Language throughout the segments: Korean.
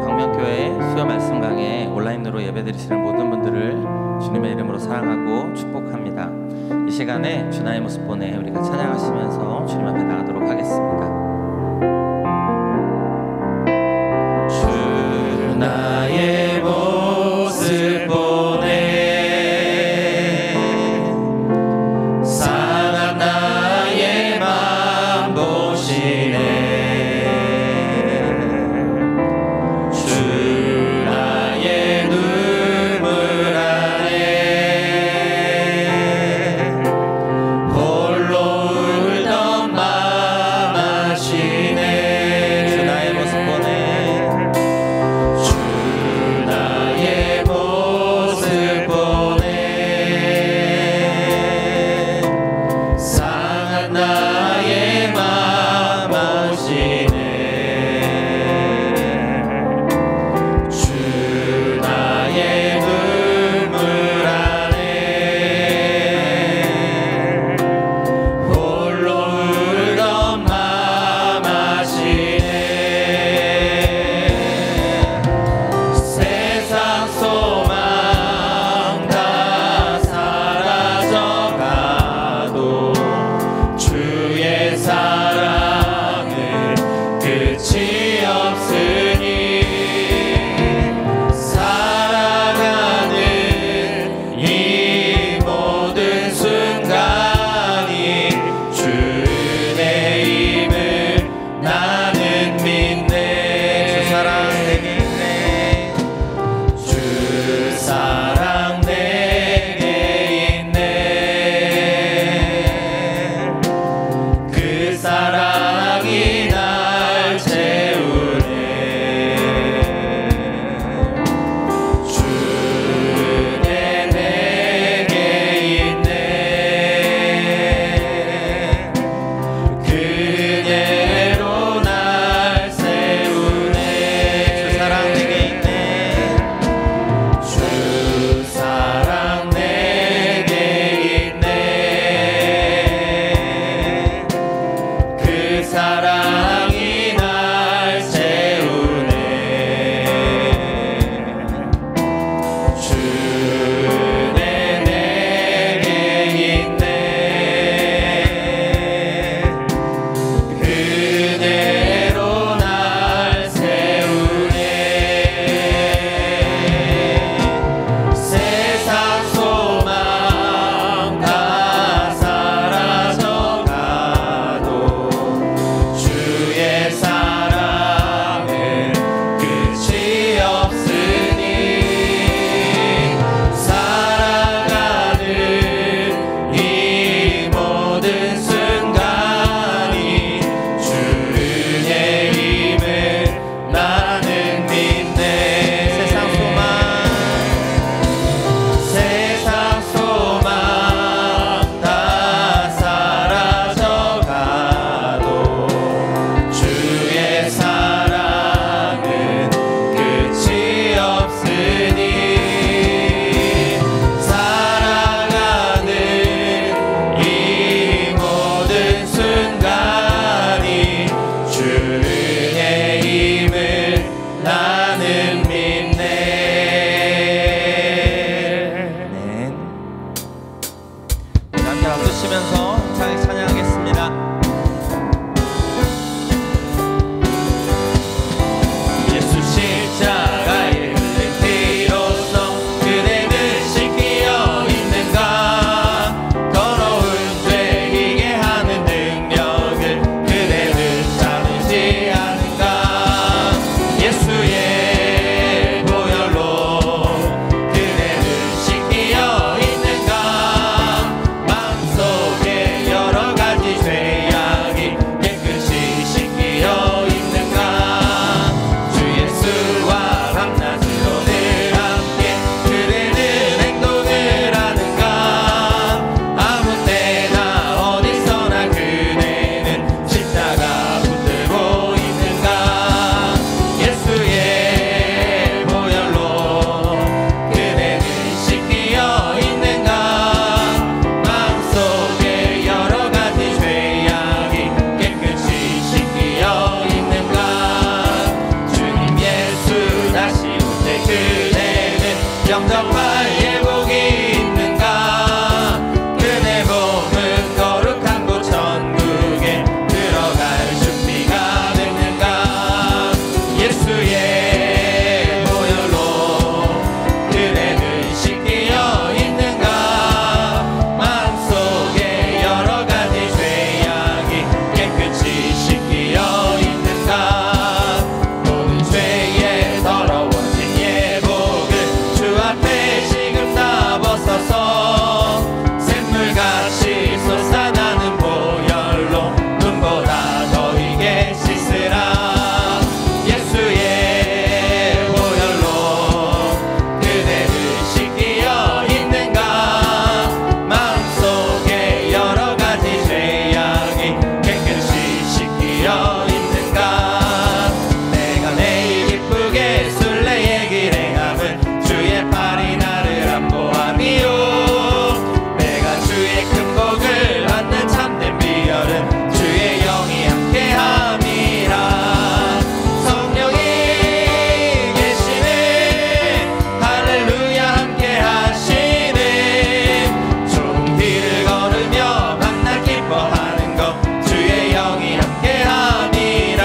광명교회 수요 말씀 강해 온라인으로 예배드리시는 모든 분들을 주님의 이름으로 사랑하고 축복합니다. 이 시간에 주나의 모습 보내 우리가 찬양하시면서 주님 앞에 나가도록 하겠습니다. 주 나의 모습 보내 상한 나의 맘 보시네 여러 가지 죄 주의 큰 복을 받는 참된 비결은 주의 영이 함께함이라. 성령이 계시네. 할렐루야 함께하시네. 좁은 길을 걸으며 만나 기뻐하는 것 주의 영이 함께함이라.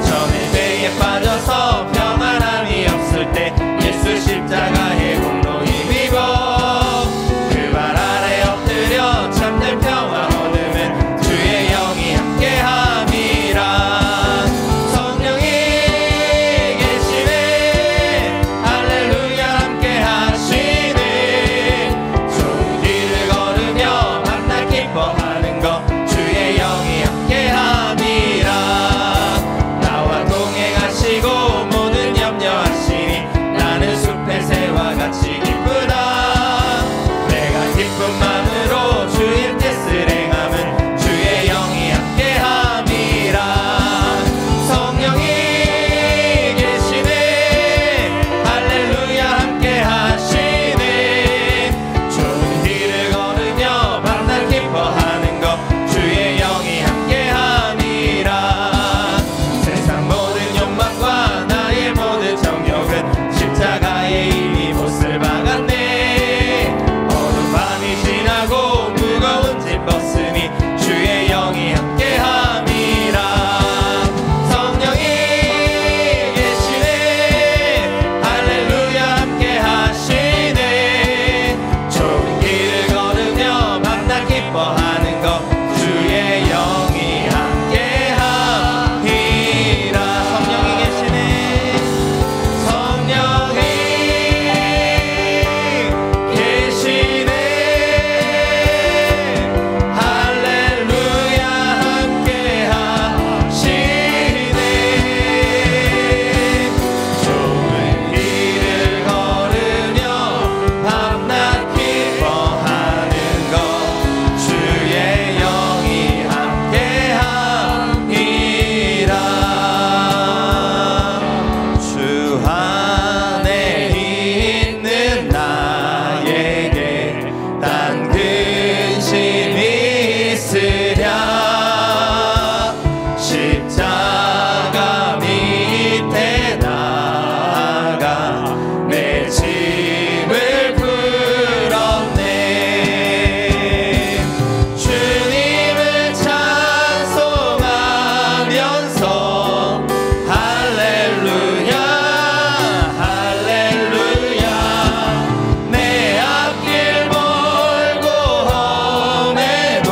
전에 죄에 빠져서 평안함이 없을 때 예수 십자가의 공로 힘입어 그 발 아래 엎드려 참된 평화 얻으면 주의 영이 함께함이라. 성령이 계시네. 할렐루야 함께하시네. 좋은 길을 걸으며 만나 기뻐하는 것 주의 영이 함께함이라. 나와 동행하시고 모든 염려하시니 나는 숲의 새와 같이 기쁘다. 내가 기쁨만으로 주의 뜻을 행함은 주의 영이 함께함이라. 성령이 계시네. 할렐루야 함께하시네. 좋은 길을 걸으며 만나 기뻐하는 것 주의 영이 함께함이라. 세상 모든 욕망과 나의 모든 정욕은 십자가에 이미 못을 박았네. 어두운 밤이 지나고 무거운 짐 벗으니 주의 영이 함께함이라. 성령이 계시네. 할렐루야 함께하시네. 좋은 길을 걸으며 만나 기뻐하는 것 주의 영이 함께함이라. 성령이 계시네. 성령이 계시네. 할렐루야 함께하시네. 좋은 길을 걸으며 밤낮 기뻐하는 것 주의 영이 함께함이라. 주 안에 있는 나에게 딴 근심이 있으랴. 십자가 밑에 나아가 내 짐을 풀었네. 주님을 찬송하면서 할렐루야 할렐루야. 내 앞길 멀고 험해도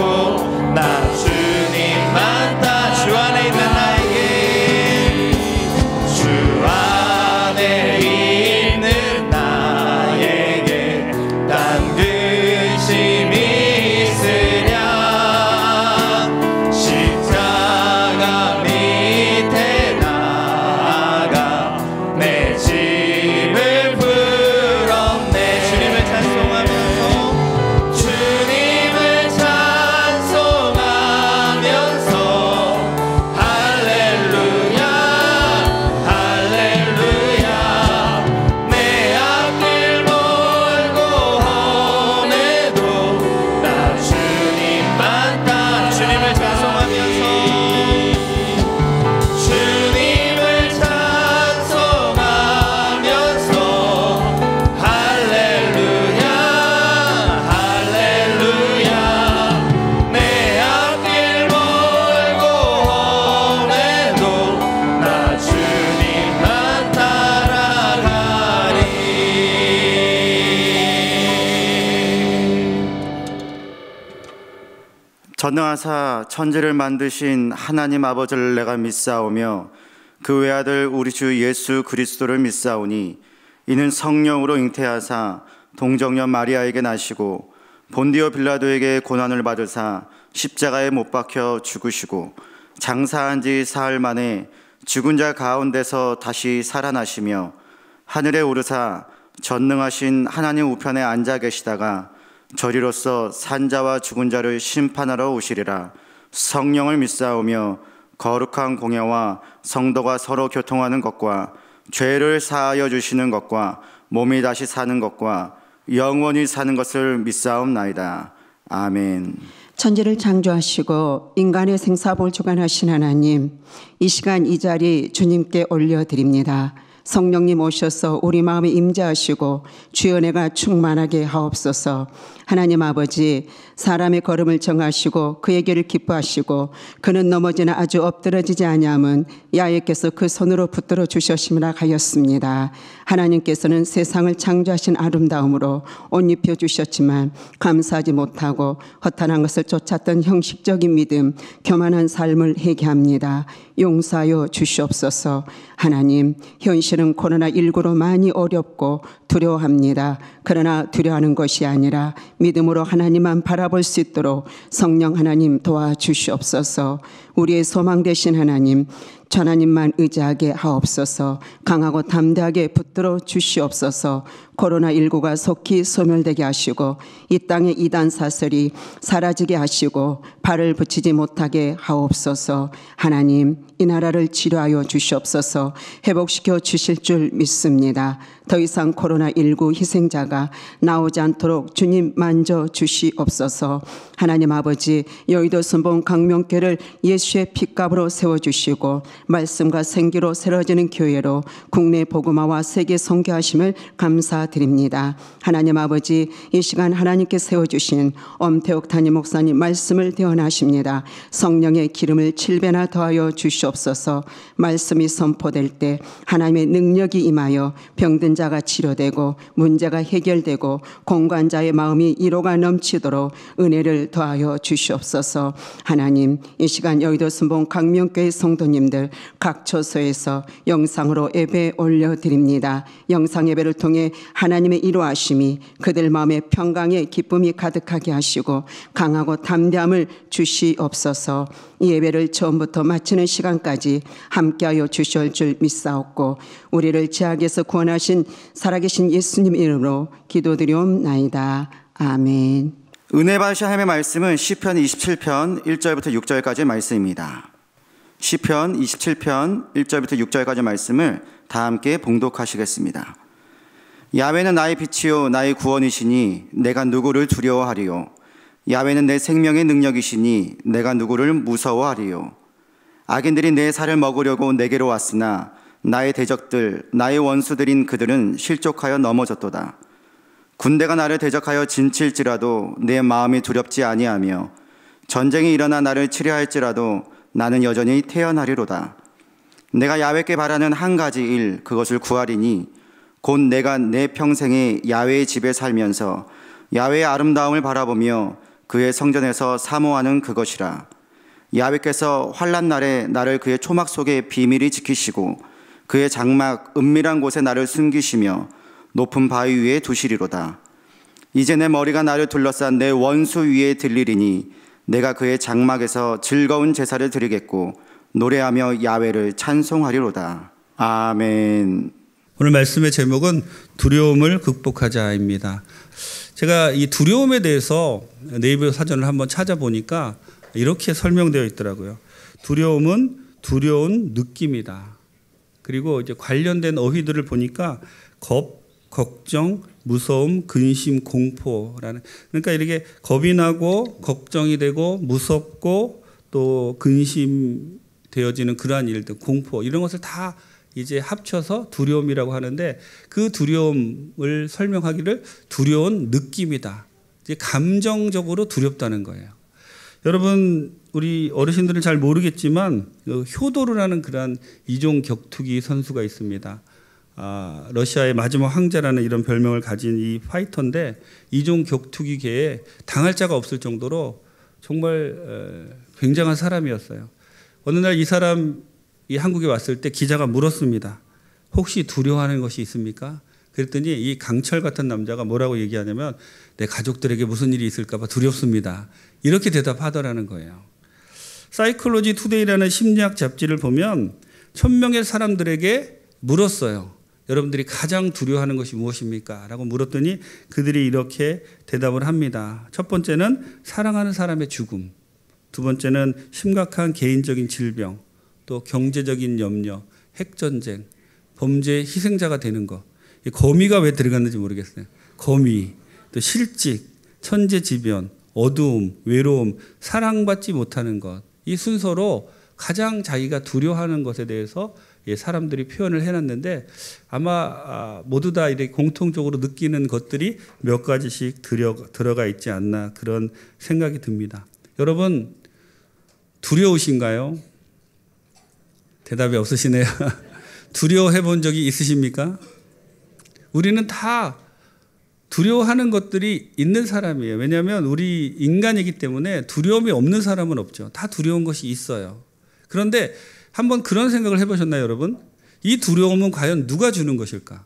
나 주님만 따. 주 안에 있는 나에게 주 안에 있는 나에게 딴 근심이 있으랴. 십자가 밑에 나아가 내 짐을 풀었네. 주님을 찬송하면서 주님을 찬송하면서 할렐루야 할렐루야. 내 앞길 멀고 험해도 나 주님만 따. 주님을 찬송하면서 주님을 찬송하면서 할렐루야 할렐루야. 내 앞길 멀고 험해도 나 주님만 따라가리. 전능하사 천지를 만드신 하나님 아버지를 내가 믿사오며 그 외아들 우리 주 예수 그리스도를 믿사오니 이는 성령으로 잉태하사 동정녀 마리아에게 나시고 본디오 빌라도에게 고난을 받으사 십자가에 못 박혀 죽으시고 장사한 지 사흘 만에 죽은 자 가운데서 다시 살아나시며 하늘에 오르사 전능하신 하나님 우편에 앉아 계시다가 저리로서 산자와 죽은 자를 심판하러 오시리라. 성령을 믿사오며 거룩한 공예와 성도가 서로 교통하는 것과 죄를 사하여 주시는 것과 몸이 다시 사는 것과 영원히 사는 것을 믿사옵나이다. 아멘. 천지를 창조하시고 인간의 생사복을 주관하신 하나님, 이 시간 이 자리 주님께 올려드립니다. 성령님 오셔서 우리 마음에 임재하시고 주의 은혜가 충만하게 하옵소서. 하나님 아버지, 사람의 걸음을 정하시고 그의 길을 기뻐하시고 그는 넘어지나 아주 엎드러지지 아니함은 야훼께서 그 손으로 붙들어 주셨음이라 하였습니다. 하나님께서는 세상을 창조하신 아름다움으로 옷 입혀 주셨지만 감사하지 못하고 허탄한 것을 쫓았던 형식적인 믿음, 교만한 삶을 회개합니다. 용서하여 주시옵소서. 하나님, 현실은 코로나19로 많이 어렵고 두려워합니다. 그러나 두려워하는 것이 아니라 믿음으로 하나님만 바라볼 수 있도록 성령 하나님 도와주시옵소서. 우리의 소망 되신 하나님, 하나님만 의지하게 하옵소서. 강하고 담대하게 붙들어 주시옵소서. 코로나19가 속히 소멸되게 하시고 이 땅의 이단 사설이 사라지게 하시고 발을 붙이지 못하게 하옵소서. 하나님, 이 나라를 치료하여 주시옵소서. 회복시켜 주실 줄 믿습니다. 더 이상 코로나19 희생자가 나오지 않도록 주님 만져 주시옵소서. 하나님 아버지, 여의도 순봉 강명교를 예수의 핏값으로 세워주시고 말씀과 생기로 새로지는 교회로 국내 복음화와 세계 선교하심을 감사드립니다. 하나님 아버지, 이 시간 하나님께 세워주신 엄태옥 담임 목사님 말씀을 대언하십니다. 성령의 기름을 7배나 더하여 주시옵소서. 말씀이 선포될 때 하나님의 능력이 임하여 병든 자가 치료되고 문제가 해결되고 공관자의 마음이 위로가 넘치도록 은혜를 더하여 주시옵소서. 하나님, 이 시간 여의도 순봉 강명교회 성도님들 각 처소에서 영상으로 예배 올려드립니다. 영상 예배를 통해 하나님의 이루하심이 그들 마음에 평강의 기쁨이 가득하게 하시고 강하고 담대함을 주시옵소서. 이 예배를 처음부터 마치는 시간까지 함께하여 주실 줄 믿사옵고 우리를 죄악에서 구원하신 살아계신 예수님 이름으로 기도드리옵나이다. 아멘. 은혜 받으신 하나님의 말씀은 시편 27편 1절부터 6절까지의 말씀입니다. 시편 27편 1절부터 6절까지 말씀을 다 함께 봉독하시겠습니다. 야훼는 나의 빛이요 나의 구원이시니 내가 누구를 두려워하리요. 야훼는 내 생명의 능력이시니 내가 누구를 무서워하리요. 악인들이 내 살을 먹으려고 내게로 왔으나 나의 대적들 나의 원수들인 그들은 실족하여 넘어졌도다. 군대가 나를 대적하여 진칠지라도 내 마음이 두렵지 아니하며 전쟁이 일어나 나를 치려할지라도 나는 여전히 태어나리로다. 내가 야훼께 바라는 한 가지 일, 그것을 구하리니 곧 내가 내 평생에 야훼의 집에 살면서 야훼의 아름다움을 바라보며 그의 성전에서 사모하는 그것이라. 야훼께서 환난 날에 나를 그의 초막 속에 비밀히 지키시고 그의 장막 은밀한 곳에 나를 숨기시며 높은 바위 위에 두시리로다. 이제 내 머리가 나를 둘러싼 내 원수 위에 들리리니 내가 그의 장막에서 즐거운 제사를 드리겠고 노래하며 야훼를 찬송하리로다. 아멘. 오늘 말씀의 제목은 두려움을 극복하자입니다. 제가 이 두려움에 대해서 네이버 사전을 한번 찾아보니까 이렇게 설명되어 있더라고요. 두려움은 두려운 느낌이다. 그리고 이제 관련된 어휘들을 보니까 겁, 걱정, 무서움, 근심, 공포라는, 그러니까 이렇게 겁이 나고 걱정이 되고 무섭고 또 근심되어지는 그러한 일들, 공포 이런 것을 다 이제 합쳐서 두려움이라고 하는데 그 두려움을 설명하기를 두려운 느낌이다. 이제 감정적으로 두렵다는 거예요. 여러분, 우리 어르신들은 잘 모르겠지만 효도르라는 그러한 이종 격투기 선수가 있습니다. 러시아의 마지막 황제라는 이런 별명을 가진 이 파이터인데 이종 격투기계에 당할 자가 없을 정도로 정말 굉장한 사람이었어요. 어느 날 이 사람이 한국에 왔을 때 기자가 물었습니다. 혹시 두려워하는 것이 있습니까? 그랬더니 이 강철 같은 남자가 뭐라고 얘기하냐면 내 가족들에게 무슨 일이 있을까 봐 두렵습니다. 이렇게 대답하더라는 거예요. 사이콜로지 투데이라는 심리학 잡지를 보면 1000명의 사람들에게 물었어요. 여러분들이 가장 두려워하는 것이 무엇입니까? 라고 물었더니 그들이 이렇게 대답을 합니다. 첫 번째는 사랑하는 사람의 죽음, 두 번째는 심각한 개인적인 질병, 또 경제적인 염려, 핵전쟁, 범죄의 희생자가 되는 것. 거미가 왜 들어갔는지 모르겠어요. 거미, 또 실직, 천재지변, 어두움, 외로움, 사랑받지 못하는 것, 이 순서로 가장 자기가 두려워하는 것에 대해서 사람들이 표현을 해놨는데 아마 모두 다 이렇게 공통적으로 느끼는 것들이 몇 가지씩 들어가 있지 않나 그런 생각이 듭니다. 여러분 두려우신가요? 대답이 없으시네요. 두려워해 본 적이 있으십니까? 우리는 다 두려워하는 것들이 있는 사람이에요. 왜냐하면 우리 인간이기 때문에 두려움이 없는 사람은 없죠. 다 두려운 것이 있어요. 그런데 한번 그런 생각을 해보셨나요, 여러분? 이 두려움은 과연 누가 주는 것일까?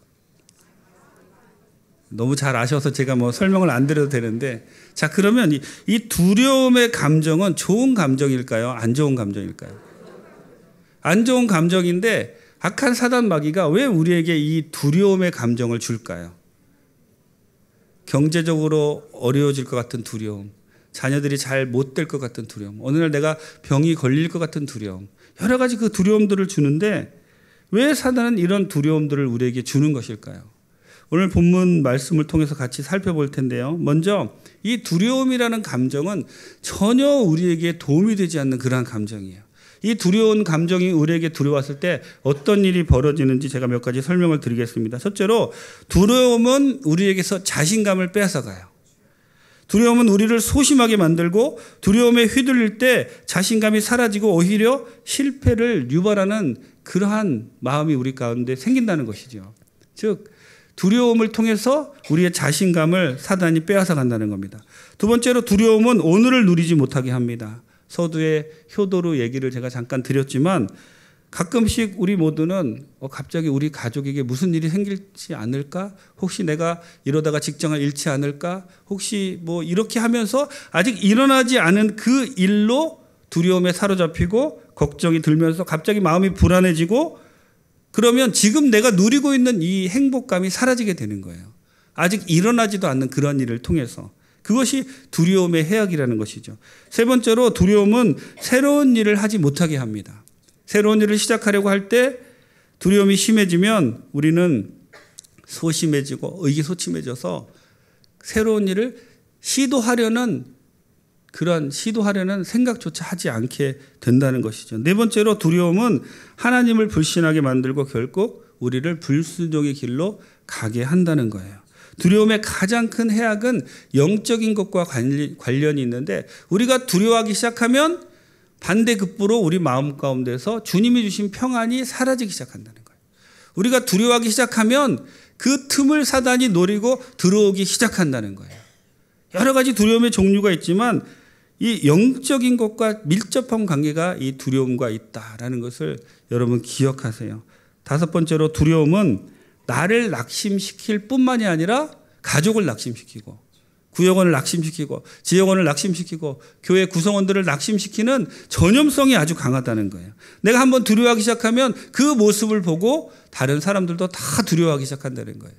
너무 잘 아셔서 제가 뭐 설명을 안 드려도 되는데, 자, 그러면 이 두려움의 감정은 좋은 감정일까요? 안 좋은 감정일까요? 안 좋은 감정인데 악한 사단 마귀가 왜 우리에게 이 두려움의 감정을 줄까요? 경제적으로 어려워질 것 같은 두려움, 자녀들이 잘 못 될 것 같은 두려움, 어느 날 내가 병이 걸릴 것 같은 두려움, 여러 가지 그 두려움들을 주는데 왜 사단은 이런 두려움들을 우리에게 주는 것일까요? 오늘 본문 말씀을 통해서 같이 살펴볼 텐데요. 먼저 이 두려움이라는 감정은 전혀 우리에게 도움이 되지 않는 그러한 감정이에요. 이 두려운 감정이 우리에게 들어왔을 때 어떤 일이 벌어지는지 제가 몇 가지 설명을 드리겠습니다. 첫째로 두려움은 우리에게서 자신감을 빼앗아가요. 두려움은 우리를 소심하게 만들고 두려움에 휘둘릴 때 자신감이 사라지고 오히려 실패를 유발하는 그러한 마음이 우리 가운데 생긴다는 것이죠. 즉 두려움을 통해서 우리의 자신감을 사단이 빼앗아 간다는 겁니다. 두 번째로 두려움은 오늘을 누리지 못하게 합니다. 서두에 효도로 얘기를 제가 잠깐 드렸지만 가끔씩 우리 모두는 갑자기 우리 가족에게 무슨 일이 생길지 않을까? 혹시 내가 이러다가 직장을 잃지 않을까? 혹시 뭐 이렇게 하면서 아직 일어나지 않은 그 일로 두려움에 사로잡히고 걱정이 들면서 갑자기 마음이 불안해지고 그러면 지금 내가 누리고 있는 이 행복감이 사라지게 되는 거예요. 아직 일어나지도 않는 그런 일을 통해서. 그것이 두려움의 해악이라는 것이죠. 세 번째로 두려움은 새로운 일을 하지 못하게 합니다. 새로운 일을 시작하려고 할 때 두려움이 심해지면 우리는 소심해지고 의기소침해져서 새로운 일을 시도하려는 생각조차 하지 않게 된다는 것이죠. 네 번째로 두려움은 하나님을 불신하게 만들고 결국 우리를 불순종의 길로 가게 한다는 거예요. 두려움의 가장 큰 해악은 영적인 것과 관련이 있는데 우리가 두려워하기 시작하면 반대급부로 우리 마음 가운데서 주님이 주신 평안이 사라지기 시작한다는 거예요. 우리가 두려워하기 시작하면 그 틈을 사단이 노리고 들어오기 시작한다는 거예요. 여러 가지 두려움의 종류가 있지만 이 영적인 것과 밀접한 관계가 이 두려움과 있다라는 것을 여러분 기억하세요. 다섯 번째로 두려움은 나를 낙심시킬 뿐만이 아니라 가족을 낙심시키고 구역원을 낙심시키고 지역원을 낙심시키고 교회 구성원들을 낙심시키는 전염성이 아주 강하다는 거예요. 내가 한번 두려워하기 시작하면 그 모습을 보고 다른 사람들도 다 두려워하기 시작한다는 거예요.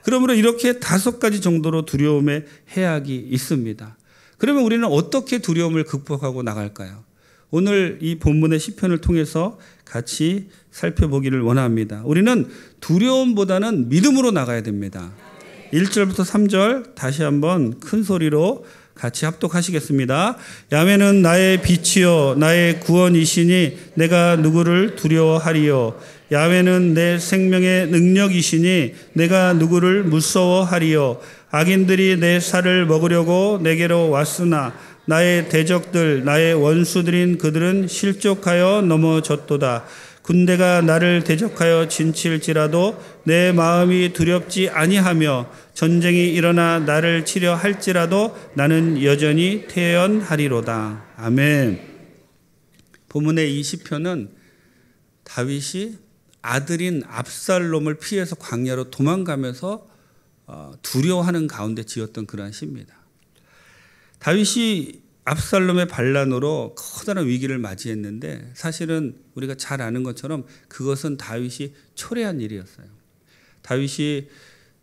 그러므로 이렇게 5가지 정도로 두려움의 해악이 있습니다. 그러면 우리는 어떻게 두려움을 극복하고 나갈까요? 오늘 이 본문의 시편을 통해서 같이 살펴보기를 원합니다. 우리는 두려움보다는 믿음으로 나가야 됩니다. 1절부터 3절 다시 한번 큰 소리로 같이 합독하시겠습니다. 야훼는 나의 빛이요 나의 구원이시니 내가 누구를 두려워하리요. 야훼는 내 생명의 능력이시니 내가 누구를 무서워하리요. 악인들이 내 살을 먹으려고 내게로 왔으나 나의 대적들 나의 원수들인 그들은 실족하여 넘어졌도다. 군대가 나를 대적하여 진칠지라도 내 마음이 두렵지 아니하며 전쟁이 일어나 나를 치려 할지라도 나는 여전히 태연하리로다. 아멘. 본문의 이 시편은 다윗이 아들인 압살롬을 피해서 광야로 도망가면서 두려워하는 가운데 지었던 그러한 시입니다. 다윗이 압살롬의 반란으로 커다란 위기를 맞이했는데 사실은 우리가 잘 아는 것처럼 그것은 다윗이 초래한 일이었어요. 다윗이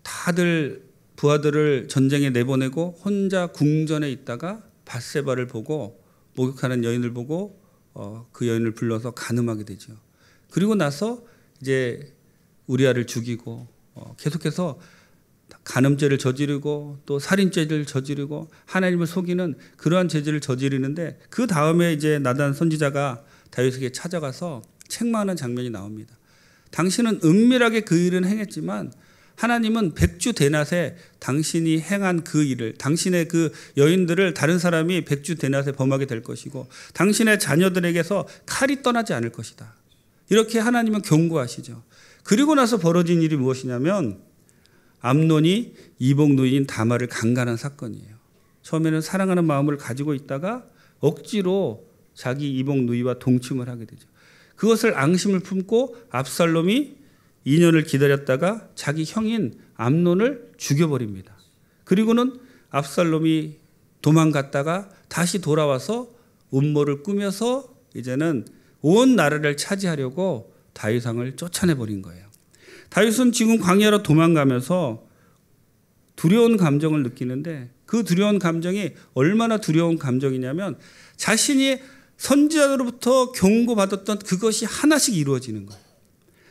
다들 부하들을 전쟁에 내보내고 혼자 궁전에 있다가 밧세바를 보고 목욕하는 여인을 보고 그 여인을 불러서 간음하게 되죠. 그리고 나서 이제 우리아를 죽이고 계속해서 간음죄를 저지르고 또 살인죄를 저지르고 하나님을 속이는 그러한 죄를 저지르는데 그 다음에 이제 나단 선지자가 다윗에게 찾아가서 책망하는 장면이 나옵니다. 당신은 은밀하게 그 일은 행했지만 하나님은 백주 대낮에 당신이 행한 그 일을, 당신의 그 여인들을 다른 사람이 백주 대낮에 범하게 될 것이고 당신의 자녀들에게서 칼이 떠나지 않을 것이다. 이렇게 하나님은 경고하시죠. 그리고 나서 벌어진 일이 무엇이냐면 암논이 이복 누이인 다말을 강간한 사건이에요. 처음에는 사랑하는 마음을 가지고 있다가 억지로 자기 이복 누이와 동침을 하게 되죠. 그것을 앙심을 품고 압살롬이 2년을 기다렸다가 자기 형인 암논을 죽여버립니다. 그리고는 압살롬이 도망갔다가 다시 돌아와서 음모를 꾸며서 이제는 온 나라를 차지하려고 다윗 왕을 쫓아내버린 거예요. 다윗은 지금 광야로 도망가면서 두려운 감정을 느끼는데 그 두려운 감정이 얼마나 두려운 감정이냐면 자신이 선지자로부터 경고받았던 그것이 하나씩 이루어지는 거예요.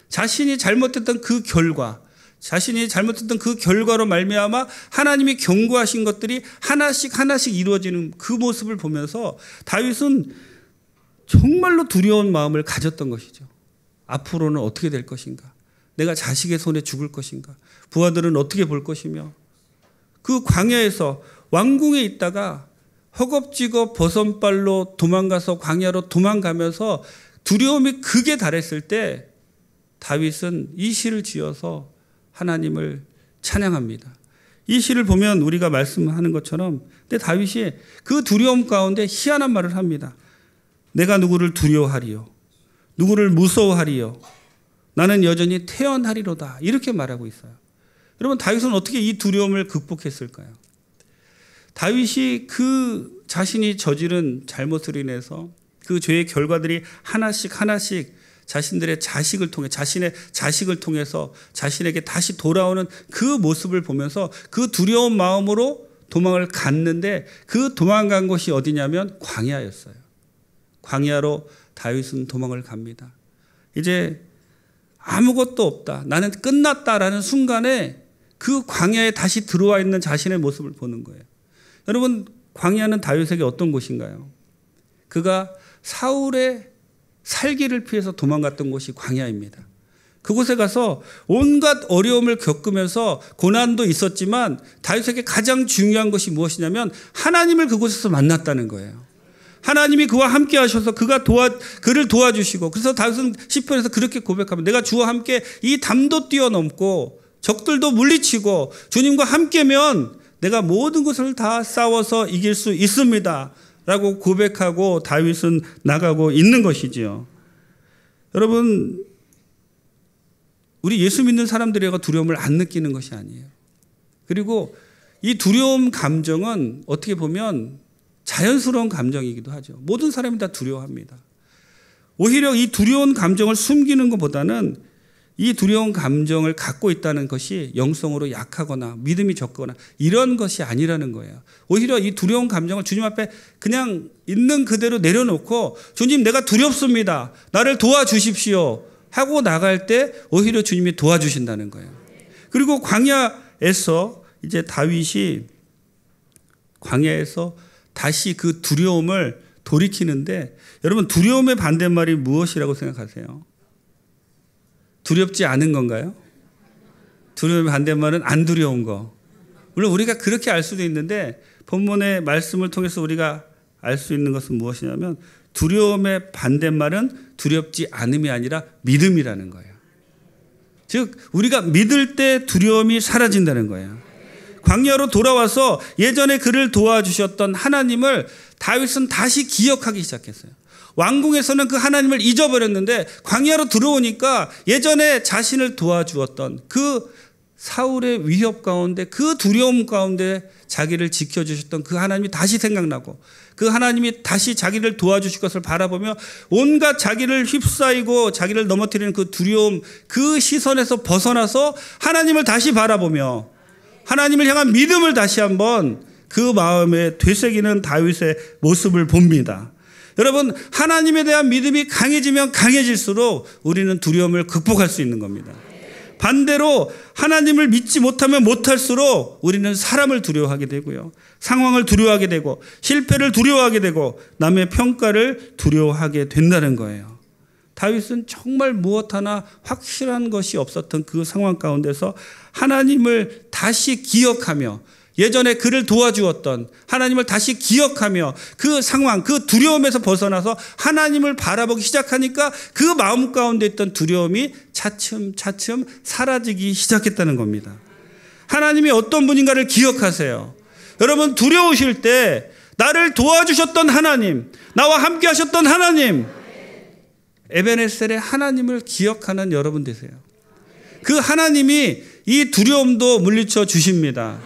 자신이 잘못했던 그 결과, 자신이 잘못했던 그 결과로 말미암아 하나님이 경고하신 것들이 하나씩 이루어지는 그 모습을 보면서 다윗은 정말로 두려운 마음을 가졌던 것이죠. 앞으로는 어떻게 될 것인가? 내가 자식의 손에 죽을 것인가? 부하들은 어떻게 볼 것이며 그 광야에서 왕궁에 있다가 허겁지겁 버선발로 도망가서 광야로 도망가면서 두려움이 극에 달했을 때 다윗은 이 시를 지어서 하나님을 찬양합니다. 이 시를 보면 우리가 말씀하는 것처럼 근데 다윗이 그 두려움 가운데 희한한 말을 합니다. 내가 누구를 두려워하리요? 누구를 무서워하리요? 나는 여전히 태어나리로다. 이렇게 말하고 있어요. 여러분 다윗은 어떻게 이 두려움을 극복했을까요? 다윗이 그 자신이 저지른 잘못으로 인해서 그 죄의 결과들이 하나씩 자신들의 자식을 통해 자신의 자식을 통해서 자신에게 다시 돌아오는 그 모습을 보면서 그 두려운 마음으로 도망을 갔는데 그 도망간 곳이 어디냐면 광야였어요. 광야로 다윗은 도망을 갑니다. 이제 아무것도 없다. 나는 끝났다라는 순간에 그 광야에 다시 들어와 있는 자신의 모습을 보는 거예요. 여러분 광야는 다윗에게 어떤 곳인가요? 그가 사울의 살기를 피해서 도망갔던 곳이 광야입니다. 그곳에 가서 온갖 어려움을 겪으면서 고난도 있었지만 다윗에게 가장 중요한 것이 무엇이냐면 하나님을 그곳에서 만났다는 거예요. 하나님이 그와 함께 하셔서 그를 도와주시고 그래서 다윗은 시편에서 그렇게 고백합니다. 내가 주와 함께 이 담도 뛰어넘고 적들도 물리치고 주님과 함께면 내가 모든 것을 다 싸워서 이길 수 있습니다. 라고 고백하고 다윗은 나가고 있는 것이지요. 여러분 우리 예수 믿는 사람들이 두려움을 안 느끼는 것이 아니에요. 그리고 이 두려움 감정은 어떻게 보면 자연스러운 감정이기도 하죠. 모든 사람이 다 두려워합니다. 오히려 이 두려운 감정을 숨기는 것보다는 이 두려운 감정을 갖고 있다는 것이 영성으로 약하거나 믿음이 적거나 이런 것이 아니라는 거예요. 오히려 이 두려운 감정을 주님 앞에 그냥 있는 그대로 내려놓고 주님 내가 두렵습니다. 나를 도와주십시오. 하고 나갈 때 오히려 주님이 도와주신다는 거예요. 그리고 광야에서 이제 다윗이 광야에서 다시 그 두려움을 돌이키는데 여러분 두려움의 반대말이 무엇이라고 생각하세요? 두렵지 않은 건가요? 두려움의 반대말은 안 두려운 거. 물론 우리가 그렇게 알 수도 있는데 본문의 말씀을 통해서 우리가 알 수 있는 것은 무엇이냐면 두려움의 반대말은 두렵지 않음이 아니라 믿음이라는 거예요. 즉 우리가 믿을 때 두려움이 사라진다는 거예요. 광야로 돌아와서 예전에 그를 도와주셨던 하나님을 다윗은 다시 기억하기 시작했어요. 왕궁에서는 그 하나님을 잊어버렸는데 광야로 들어오니까 예전에 자신을 도와주었던 그 사울의 위협 가운데 그 두려움 가운데 자기를 지켜주셨던 그 하나님이 다시 생각나고 그 하나님이 다시 자기를 도와주실 것을 바라보며 온갖 자기를 휩싸이고 자기를 넘어뜨리는 그 두려움 그 시선에서 벗어나서 하나님을 다시 바라보며 하나님을 향한 믿음을 다시 한번 그 마음에 되새기는 다윗의 모습을 봅니다. 여러분 하나님에 대한 믿음이 강해지면 강해질수록 우리는 두려움을 극복할 수 있는 겁니다. 반대로 하나님을 믿지 못하면 못할수록 우리는 사람을 두려워하게 되고요. 상황을 두려워하게 되고 실패를 두려워하게 되고 남의 평가를 두려워하게 된다는 거예요. 다윗은 정말 무엇 하나 확실한 것이 없었던 그 상황 가운데서 하나님을 다시 기억하며 예전에 그를 도와주었던 하나님을 다시 기억하며 그 상황, 그 두려움에서 벗어나서 하나님을 바라보기 시작하니까 그 마음 가운데 있던 두려움이 차츰차츰 사라지기 시작했다는 겁니다. 하나님이 어떤 분인가를 기억하세요. 여러분, 두려우실 때 나를 도와주셨던 하나님, 나와 함께 하셨던 하나님, 에베네셀의 하나님을 기억하는 여러분 되세요. 그 하나님이 이 두려움도 물리쳐 주십니다.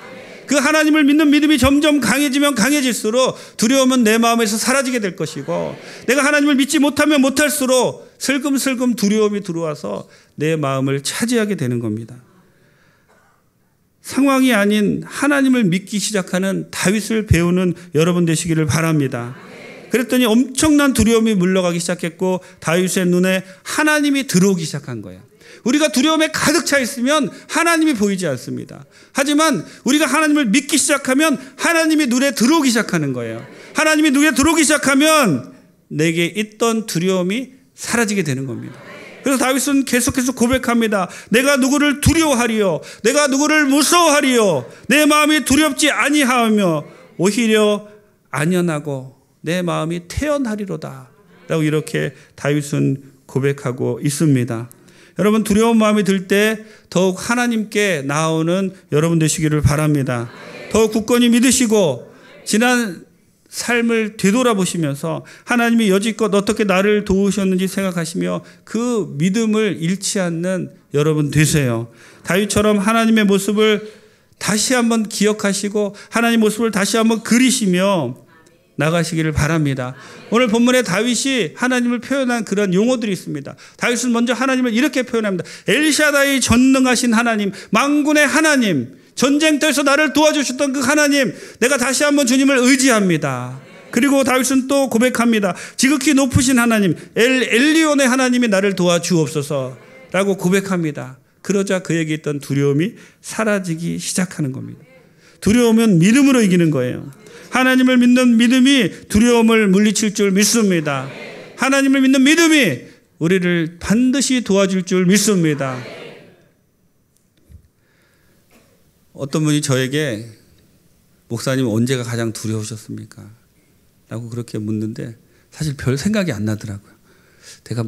그 하나님을 믿는 믿음이 점점 강해지면 강해질수록 두려움은 내 마음에서 사라지게 될 것이고, 내가 하나님을 믿지 못하면 못할수록 슬금슬금 두려움이 들어와서 내 마음을 차지하게 되는 겁니다. 상황이 아닌 하나님을 믿기 시작하는 다윗을 배우는 여러분 되시기를 바랍니다. 그랬더니 엄청난 두려움이 물러가기 시작했고 다윗의 눈에 하나님이 들어오기 시작한 거예요. 우리가 두려움에 가득 차 있으면 하나님이 보이지 않습니다. 하지만 우리가 하나님을 믿기 시작하면 하나님이 눈에 들어오기 시작하는 거예요. 하나님이 눈에 들어오기 시작하면 내게 있던 두려움이 사라지게 되는 겁니다. 그래서 다윗은 계속해서 고백합니다. 내가 누구를 두려워하리요, 내가 누구를 무서워하리요, 내 마음이 두렵지 아니하며 오히려 안연하고 내 마음이 태연하리로다 라고 이렇게 다윗은 고백하고 있습니다. 여러분, 두려운 마음이 들 때 더욱 하나님께 나아오는 여러분 되시기를 바랍니다. 더욱 굳건히 믿으시고 지난 삶을 되돌아보시면서 하나님이 여지껏 어떻게 나를 도우셨는지 생각하시며 그 믿음을 잃지 않는 여러분 되세요. 다윗처럼 하나님의 모습을 다시 한번 기억하시고 하나님의 모습을 다시 한번 그리시며 나가시기를 바랍니다. 오늘 본문에 다윗이 하나님을 표현한 그런 용어들이 있습니다. 다윗은 먼저 하나님을 이렇게 표현합니다. 엘샤다이 전능하신 하나님, 만군의 하나님, 전쟁터에서 나를 도와주셨던 그 하나님, 내가 다시 한번 주님을 의지합니다. 그리고 다윗은 또 고백합니다. 지극히 높으신 하나님, 엘리온의 하나님이 나를 도와주옵소서라고 고백합니다. 그러자 그에게 있던 두려움이 사라지기 시작하는 겁니다. 두려움은 믿음으로 이기는 거예요. 하나님을 믿는 믿음이 두려움을 물리칠 줄 믿습니다. 하나님을 믿는 믿음이 우리를 반드시 도와줄 줄 믿습니다. 어떤 분이 저에게 목사님 언제가 가장 두려우셨습니까? 라고 그렇게 묻는데 사실 별 생각이 안 나더라고요. 내가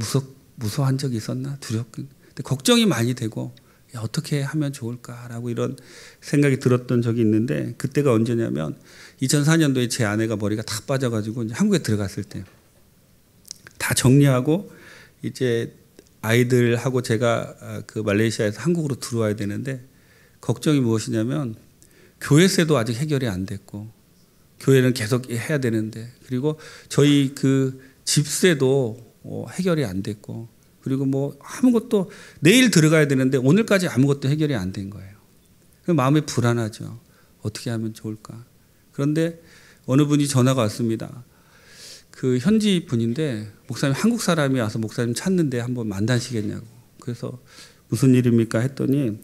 무서워한 적이 있었나? 두렵긴. 근데 걱정이 많이 되고 어떻게 하면 좋을까라고 이런 생각이 들었던 적이 있는데 그때가 언제냐면 2004년도에 제 아내가 머리가 다 빠져가지고 이제 한국에 들어갔을 때 다 정리하고 이제 아이들하고 제가 그 말레이시아에서 한국으로 들어와야 되는데 걱정이 무엇이냐면 교회세도 아직 해결이 안 됐고 교회는 계속 해야 되는데 그리고 저희 그 집세도 해결이 안 됐고 그리고 뭐 아무것도 내일 들어가야 되는데 오늘까지 아무것도 해결이 안 된 거예요. 마음이 불안하죠. 어떻게 하면 좋을까? 그런데 어느 분이 전화가 왔습니다. 그 현지 분인데 목사님 한국 사람이 와서 목사님 찾는데 한번 만나시겠냐고. 그래서 무슨 일입니까? 했더니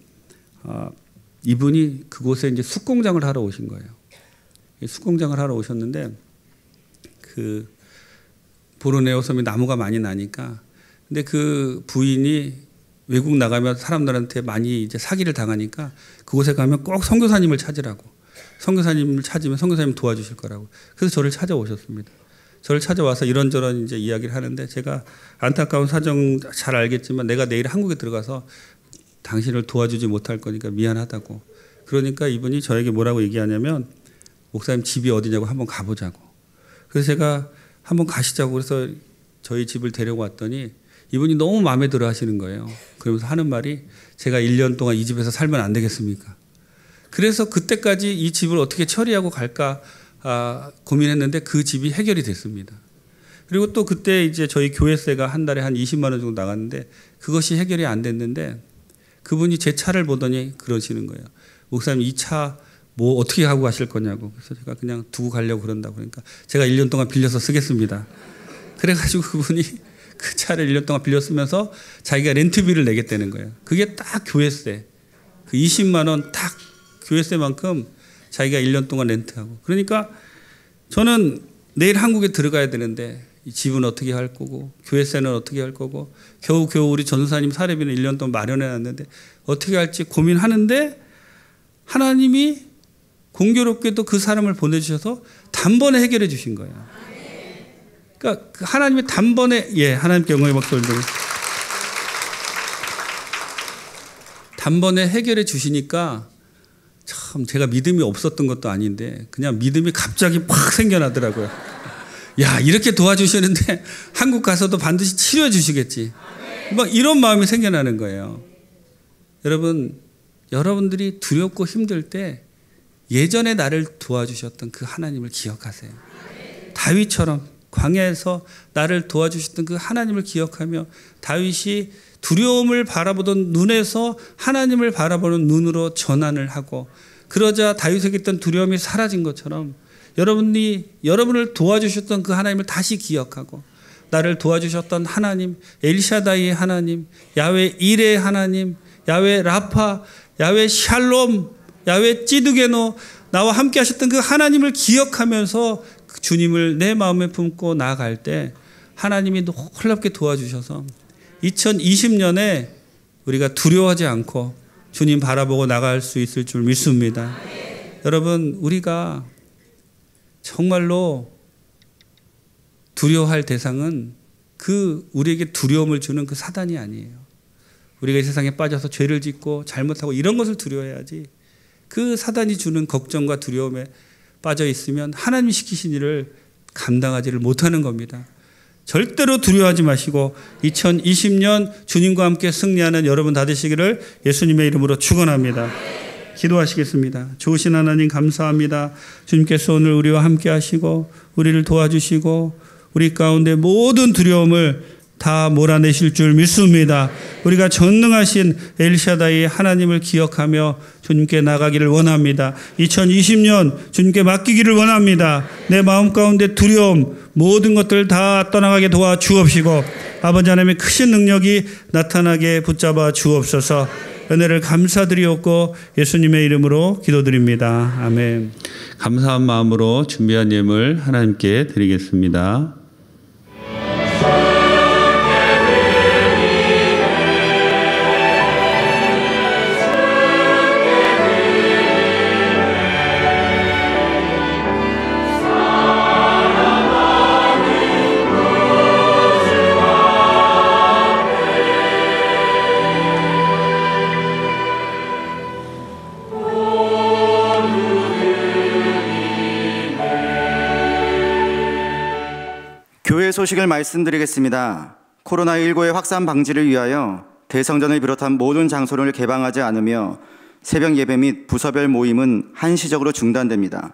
이분이 그곳에 이제 숯공장을 하러 오신 거예요. 숯공장을 하러 오셨는데 그 보르네오 섬에 나무가 많이 나니까 근데 그 부인이 외국 나가면 사람들한테 많이 이제 사기를 당하니까 그곳에 가면 꼭 선교사님을 찾으라고. 선교사님을 찾으면 선교사님 도와주실 거라고. 그래서 저를 찾아오셨습니다. 저를 찾아와서 이런저런 이제 이야기를 하는데 제가 안타까운 사정 잘 알겠지만 내가 내일 한국에 들어가서 당신을 도와주지 못할 거니까 미안하다고. 그러니까 이분이 저에게 뭐라고 얘기하냐면 목사님 집이 어디냐고 한번 가보자고. 그래서 제가 한번 가시자고 그래서 저희 집을 데려왔더니 이분이 너무 마음에 들어 하시는 거예요. 그러면서 하는 말이 제가 1년 동안 이 집에서 살면 안 되겠습니까? 그래서 그때까지 이 집을 어떻게 처리하고 갈까 고민했는데 그 집이 해결이 됐습니다. 그리고 또 그때 이제 저희 교회세가 한 달에 한 20만 원 정도 나갔는데 그것이 해결이 안 됐는데 그분이 제 차를 보더니 그러시는 거예요. 목사님 이 차 뭐 어떻게 하고 가실 거냐고. 그래서 제가 그냥 두고 가려고 그런다고 그러니까 제가 1년 동안 빌려서 쓰겠습니다. 그래가지고 그분이 그 차를 1년 동안 빌려 쓰면서 자기가 렌트비를 내겠다는 거예요. 그게 딱 교회세. 그 20만 원 딱 교회세만큼 자기가 1년 동안 렌트하고. 그러니까 저는 내일 한국에 들어가야 되는데 이 집은 어떻게 할 거고 교회세는 어떻게 할 거고 겨우 우리 전도사님 사례비는 1년 동안 마련해 놨는데 어떻게 할지 고민하는데 하나님이 공교롭게도 그 사람을 보내주셔서 단번에 해결해 주신 거예요. 그러니까 하나님의 단번에 하나님께 영광의 박수를 드리고 단번에 해결해 주시니까 참 제가 믿음이 없었던 것도 아닌데 그냥 믿음이 갑자기 팍 생겨나더라고요. 야, 이렇게 도와주시는데 한국 가서도 반드시 치료해 주시겠지. 막 이런 마음이 생겨나는 거예요. 여러분들이 두렵고 힘들 때 예전에 나를 도와주셨던 그 하나님을 기억하세요. 다윗처럼 광야에서 나를 도와주셨던 그 하나님을 기억하며 다윗이 두려움을 바라보던 눈에서 하나님을 바라보는 눈으로 전환을 하고 그러자 다윗에게 있던 두려움이 사라진 것처럼 여러분을 도와주셨던 그 하나님을 다시 기억하고 나를 도와주셨던 하나님, 엘샤다이의 하나님, 야훼 이레의 하나님, 야훼 라파, 야훼 샬롬, 야훼 찌드게노 나와 함께 하셨던 그 하나님을 기억하면서 주님을 내 마음에 품고 나아갈 때 하나님이 놀랍게 도와주셔서 2020년에 우리가 두려워하지 않고 주님 바라보고 나갈 수 있을 줄 믿습니다. 여러분, 우리가 정말로 두려워할 대상은 우리에게 두려움을 주는 그 사단이 아니에요. 우리가 이 세상에 빠져서 죄를 짓고 잘못하고 이런 것을 두려워해야지 그 사단이 주는 걱정과 두려움에 빠져 있으면 하나님이 시키신 일을 감당하지를 못하는 겁니다. 절대로 두려워하지 마시고 2020년 주님과 함께 승리하는 여러분 다 되시기를 예수님의 이름으로 축원합니다. 기도하시겠습니다. 좋으신 하나님 감사합니다. 주님께서 오늘 우리와 함께 하시고 우리를 도와주시고 우리 가운데 모든 두려움을 다 몰아내실 줄 믿습니다. 우리가 전능하신 엘샤다이 하나님을 기억하며 주님께 나가기를 원합니다. 2020년 주님께 맡기기를 원합니다. 내 마음 가운데 두려움 모든 것들 다 떠나가게 도와 주옵시고 아버지 하나님의 크신 능력이 나타나게 붙잡아 주옵소서. 은혜를 감사드리옵고 예수님의 이름으로 기도드립니다. 아멘. 감사한 마음으로 준비한 예물 하나님께 드리겠습니다. 교회 소식을 말씀드리겠습니다. 코로나19의 확산 방지를 위하여 대성전을 비롯한 모든 장소를 개방하지 않으며 새벽 예배 및 부서별 모임은 한시적으로 중단됩니다.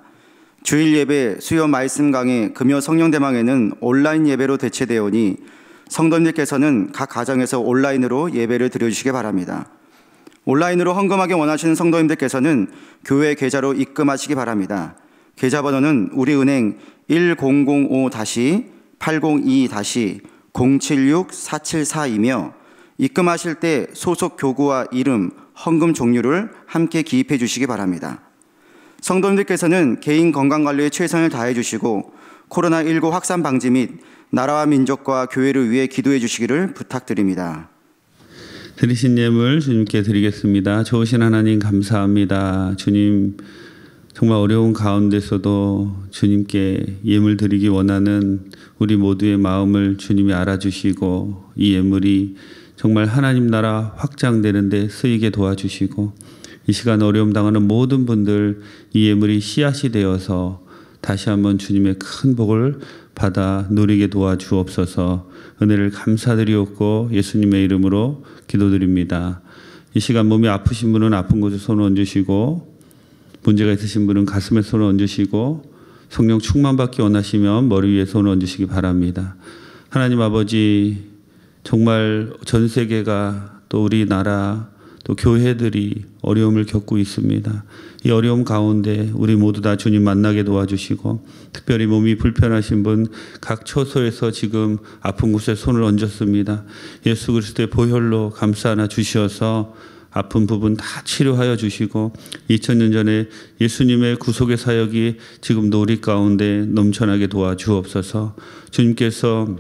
주일 예배, 수요 말씀 강해, 금요 성령 대망회는 온라인 예배로 대체되오니 성도님들께서는 각 가정에서 온라인으로 예배를 드려주시기 바랍니다. 온라인으로 헌금하기 원하시는 성도님들께서는 교회 계좌로 입금하시기 바랍니다. 계좌번호는 우리은행 1025-802-076-4742이며 입금하실 때 소속 교구와 이름, 헌금 종류를 함께 기입해 주시기 바랍니다. 성도님들께서는 개인 건강관리에 최선을 다해 주시고 코로나19 확산 방지 및 나라와 민족과 교회를 위해 기도해 주시기를 부탁드립니다. 드리신 예물 주님께 드리겠습니다. 좋으신 하나님 감사합니다. 주님 정말 어려운 가운데서도 주님께 예물 드리기 원하는 우리 모두의 마음을 주님이 알아주시고 이 예물이 정말 하나님 나라 확장되는 데 쓰이게 도와주시고 이 시간 어려움 당하는 모든 분들 이 예물이 씨앗이 되어서 다시 한번 주님의 큰 복을 받아 누리게 도와주옵소서. 은혜를 감사드리옵고 예수님의 이름으로 기도드립니다. 이 시간 몸이 아프신 분은 아픈 곳에 손을 얹으시고 문제가 있으신 분은 가슴에 손을 얹으시고 성령 충만받기 원하시면 머리 위에 손을 얹으시기 바랍니다. 하나님 아버지 정말 전 세계가 또 우리나라 또 교회들이 어려움을 겪고 있습니다. 이 어려움 가운데 우리 모두 다 주님 만나게 도와주시고, 특별히 몸이 불편하신 분 각 처소에서 지금 아픈 곳에 손을 얹었습니다. 예수 그리스도의 보혈로 감싸 안아 주시어서 아픈 부분 다 치료하여 주시고, 2000년 전에 예수님의 구속의 사역이 지금도 우리 가운데 넘쳐나게 도와주옵소서. 주님께서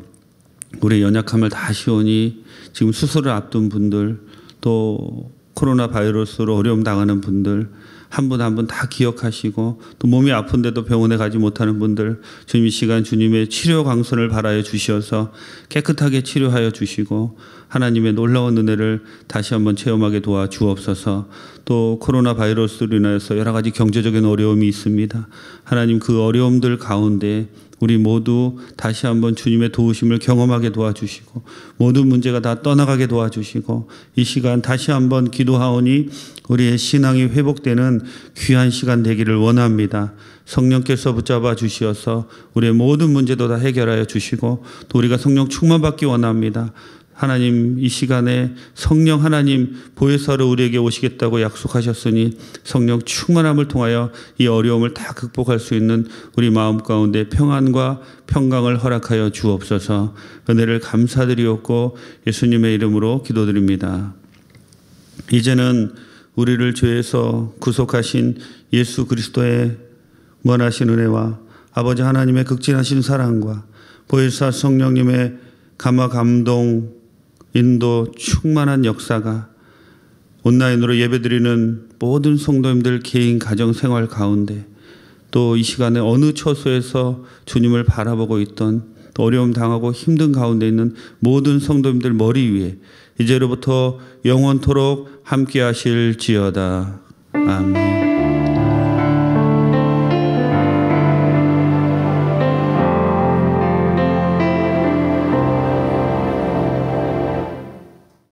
우리의 연약함을 다 시오니 지금 수술을 앞둔 분들, 또 코로나 바이러스로 어려움 당하는 분들 한 분 한 분 다 기억하시고, 또 몸이 아픈데도 병원에 가지 못하는 분들 주님 이 시간 주님의 치료 강선을 바라여 주시어서 깨끗하게 치료하여 주시고, 하나님의 놀라운 은혜를 다시 한번 체험하게 도와주옵소서. 또 코로나 바이러스로 인하여서 여러 가지 경제적인 어려움이 있습니다. 하나님 그 어려움들 가운데 우리 모두 다시 한번 주님의 도우심을 경험하게 도와주시고, 모든 문제가 다 떠나가게 도와주시고, 이 시간 다시 한번 기도하오니 우리의 신앙이 회복되는 귀한 시간 되기를 원합니다. 성령께서 붙잡아 주시어서 우리의 모든 문제도 다 해결하여 주시고, 또 우리가 성령 충만받기 원합니다. 하나님 이 시간에 성령 하나님 보혜사로 우리에게 오시겠다고 약속하셨으니 성령 충만함을 통하여 이 어려움을 다 극복할 수 있는 우리 마음 가운데 평안과 평강을 허락하여 주옵소서. 은혜를 감사드리옵고 예수님의 이름으로 기도드립니다. 이제는 우리를 죄에서 구속하신 예수 그리스도의 무한하신 은혜와 아버지 하나님의 극진하신 사랑과 보혜사 성령님의 감화 감동 인도 충만한 역사가 온라인으로 예배드리는 모든 성도님들 개인 가정 생활 가운데, 또 이 시간에 어느 처소에서 주님을 바라보고 있던, 또 어려움 당하고 힘든 가운데 있는 모든 성도님들 머리 위에 이제로부터 영원토록 함께 하실지어다. 아멘.